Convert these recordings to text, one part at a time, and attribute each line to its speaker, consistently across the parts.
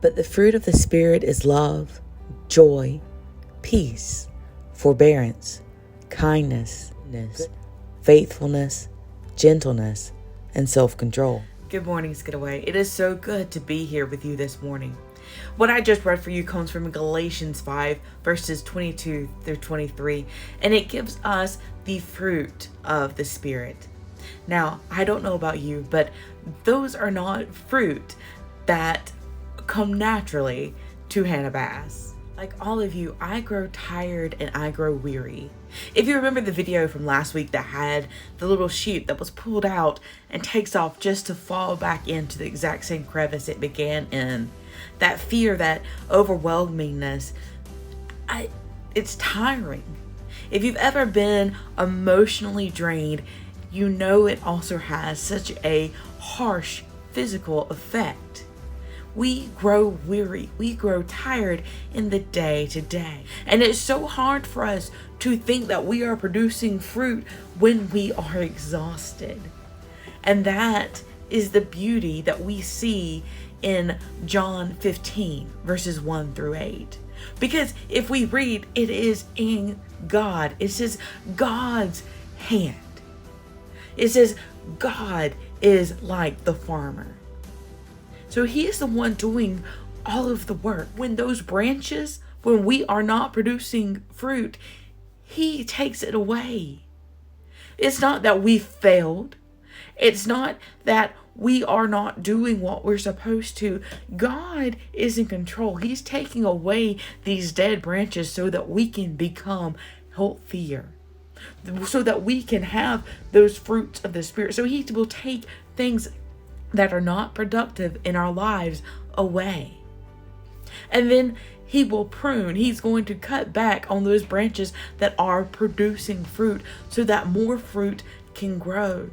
Speaker 1: But the fruit of the Spirit is love, joy, peace, forbearance, kindness, faithfulness, gentleness, and self-control. Good morning, Skidaway. It is so good to be here with you this morning. What I just read for you comes from Galatians 5, verses 22 through 23, and it gives us the fruit of the Spirit. Now, I don't know about you, but those are not fruit that come naturally to Hannah Bass. Like all of you, I grow tired and I grow weary. If you remember the video from last week that had the little sheep that was pulled out and takes off just to fall back into the exact same crevice it began in, that fear, that overwhelmingness, it's tiring. If you've ever been emotionally drained, you know it also has such a harsh physical effect. We grow weary, we grow tired in the day to day. And it's so hard for us to think that we are producing fruit when we are exhausted. And that is the beauty that we see in John 15, verses 1 through 8. Because if we read, it is in God. It says God's hand. It says God is like the farmer. So He is the one doing all of the work. When those branches, when we are not producing fruit, He takes it away. It's not that we failed. It's not that we are not doing what we're supposed to. God is in control. He's taking away these dead branches so that we can become healthier, so that we can have those fruits of the Spirit. So He will take things that are not productive in our lives away. And then He will prune. He's going to cut back on those branches that are producing fruit so that more fruit can grow.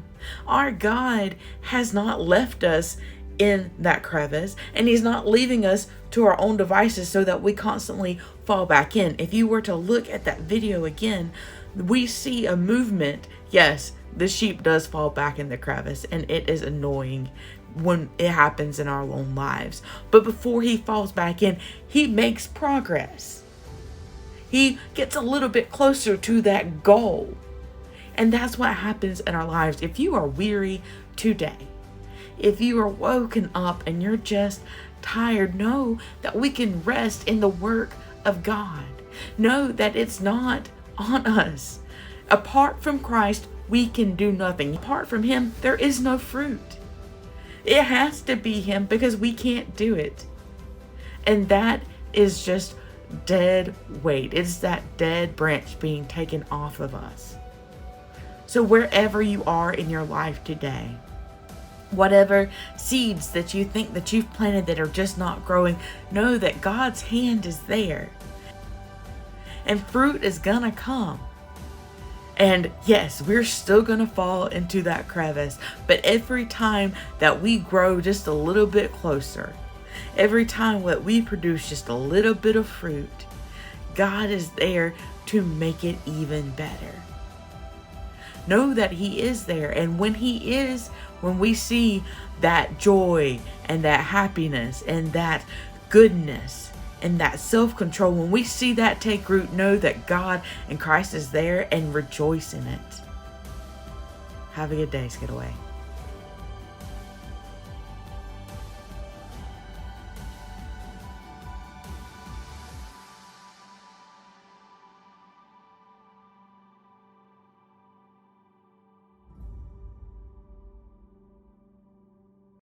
Speaker 1: Our God has not left us in that crevice, and He's not leaving us to our own devices so that we constantly fall back in. If you were to look at that video again, we see a movement. Yes, the sheep does fall back in the crevice, and it is annoying when it happens in our own lives. But before he falls back in, he makes progress. He gets a little bit closer to that goal. And that's what happens in our lives. If you are weary today, if you are woken up and you're just tired, know that we can rest in the work of God. Know that it's not on us. Apart from Christ, we can do nothing. Apart from Him, there is no fruit. It has to be Him because we can't do it. And that is just dead weight. It's that dead branch being taken off of us. So wherever you are in your life today, whatever seeds that you think that you've planted that are just not growing, know that God's hand is there. And fruit is gonna come. And yes, we're still gonna fall into that crevice, but every time that we grow just a little bit closer, every time that we produce just a little bit of fruit, God is there to make it even better. Know that He is there, and when we see that joy and that happiness and that goodness and that self-control, when we see that take root, know that God and Christ is there and rejoice in it. Have a good day, Skidaway.